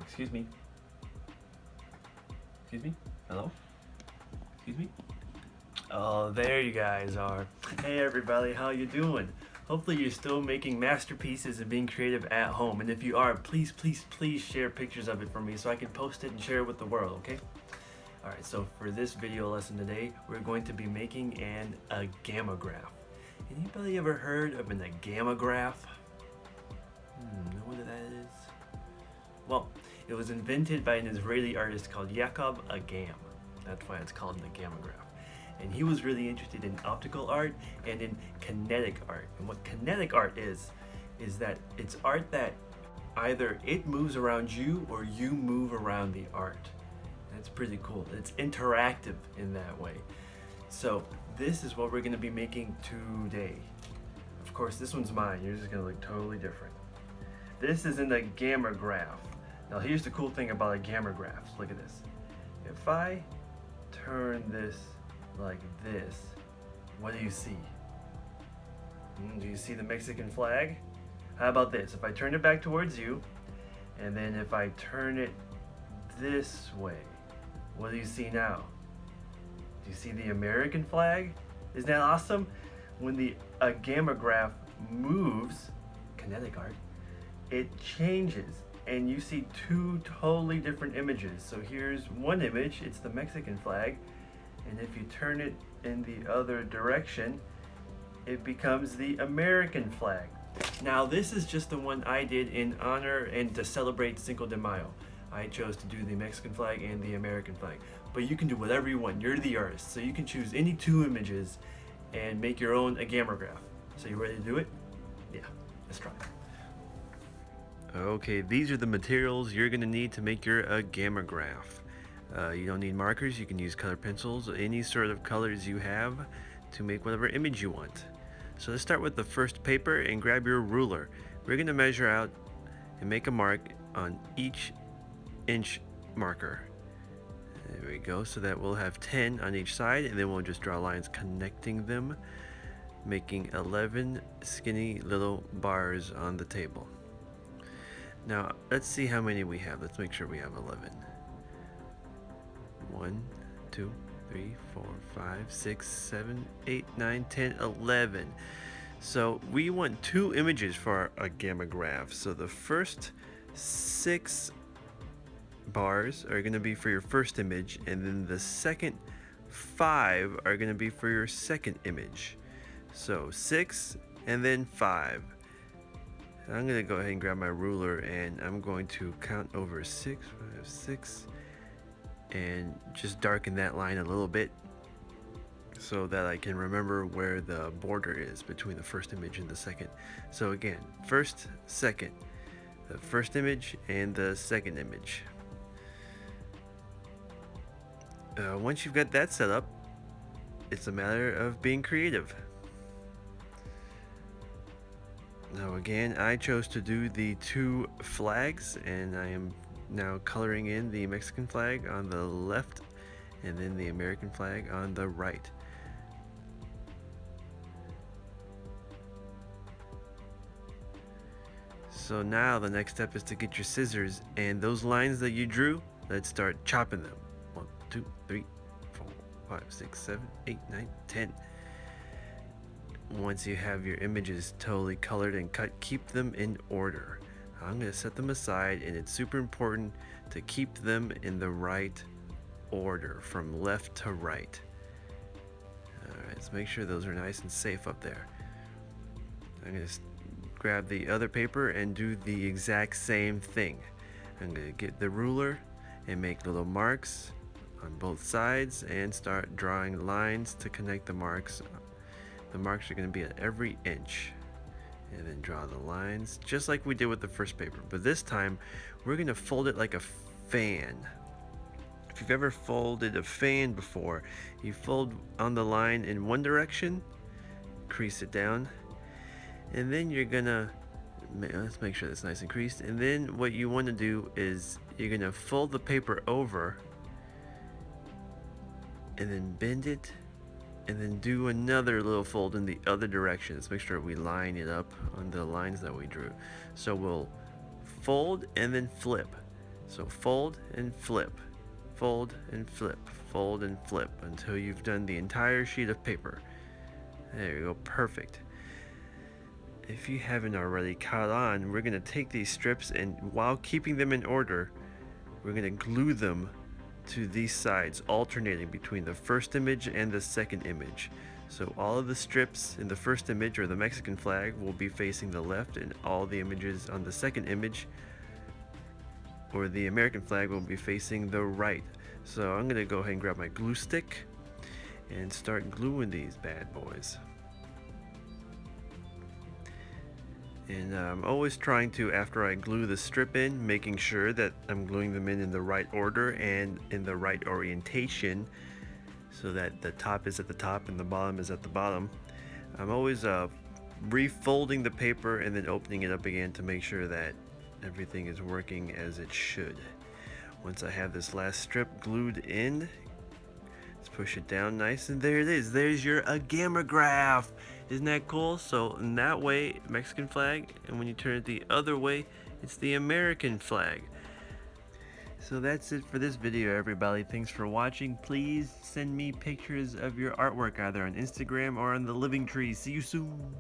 Excuse me. Excuse me? Hello? Excuse me? Oh, there you guys are. Hey everybody, how you doing? Hopefully you're still making masterpieces and being creative at home. And if you are, please, please, please share pictures of it for me so I can post it and share it with the world, okay? Alright, so for this video lesson today, we're going to be making an agamograph. Anybody ever heard of an agamograph? Know what that is? Well, it was invented by an Israeli artist called Yaakov Agam. That's why it's called an agamograph. And he was really interested in optical art and in kinetic art. And what kinetic art is that it's art that either it moves around you or you move around the art. That's pretty cool. It's interactive in that way. So this is what we're going to be making today. Of course, this one's mine. Yours is going to look totally different. This is an agamograph. Now here's the cool thing about agamographs. Look at this. If I turn this like this, what do you see? Do you see the Mexican flag? How about this? If I turn it back towards you, and then if I turn it this way, what do you see now? Do you see the American flag? Isn't that awesome? When the agamograph moves, kinetic art, it changes and you see two totally different images. So here's one image, it's the Mexican flag, and if you turn it in the other direction, it becomes the American flag. Now this is just the one I did in honor and to celebrate Cinco de Mayo. I chose to do the Mexican flag and the American flag. But you can do whatever you want, you're the artist, so you can choose any two images and make your own agamograph. So you ready to do it? Yeah, let's try. Okay, these are the materials you're going to need to make your agamograph. You don't need markers, you can use color pencils, any sort of colors you have to make whatever image you want. So let's start with the first paper and grab your ruler. We're going to measure out and make a mark on each inch marker. There we go, so that we'll have 10 on each side, and then we'll just draw lines connecting them, making 11 skinny little bars on the table. Now let's see how many we have. Let's make sure we have 11. 1, 2, 3, 4, 5, 6, 7, 8, 9, 10, 11. So we want two images for our agamograph. So the first 6 bars are going to be for your first image, and then the second 5 are going to be for your second image. So 6 and then 5. I'm going to go ahead and grab my ruler, and I'm going to count over 6, 5, 6, and just darken that line a little bit so that I can remember where the border is between the first image and the second. So again, first, second, the first image and the second image. Once you've got that set up, it's a matter of being creative. Now again, I chose to do the 2 flags, and I am now coloring in the Mexican flag on the left and then the American flag on the right. So now the next step is to get your scissors, and those lines that you drew, let's start chopping them. 1, 2, 3, 4, 5, 6, 7, 8, 9, 10. Once you have your images totally colored and cut, keep them in order. I'm going to set them aside, and it's super important to keep them in the right order from left to right. Alright, let's make sure those are nice and safe up there. I'm going to grab the other paper and do the exact same thing. I'm going to get the ruler and make little marks on both sides and start drawing lines to connect the marks. The marks are going to be at every inch, and then draw the lines just like we did with the first paper, but this time we're going to fold it like a fan. If you've ever folded a fan before, you fold on the line in one direction, crease it down, and then you're gonna, let's make sure that's nice and creased, and then what you want to do is you're going to fold the paper over and then bend it, and then do another little fold in the other direction. Let's make sure we line it up on the lines that we drew. So we'll fold and then flip, So fold and flip, fold and flip, fold and flip until you've done the entire sheet of paper. There you go, perfect. If you haven't already caught on, we're going to take these strips and while keeping them in order, we're going to glue them to these sides, alternating between the first image and the second image. So all of the strips in the first image, or the Mexican flag, will be facing the left, and all the images on the second image, or the American flag, will be facing the right. So I'm going to go ahead and grab my glue stick and start gluing these bad boys. And I'm always trying to, after I glue the strip in, making sure that I'm gluing them in the right order and in the right orientation, so that the top is at the top and the bottom is at the bottom. I'm always refolding the paper and then opening it up again to make sure that everything is working as it should. Once I have this last strip glued in, let's push it down nice, and there it is. There's your Agamograph. Isn't that cool? So in that way, Mexican flag, and when you turn it the other way, it's the American flag. So that's it for this video, everybody. Thanks for watching. Please send me pictures of your artwork either on Instagram or on the Living Tree. See you soon.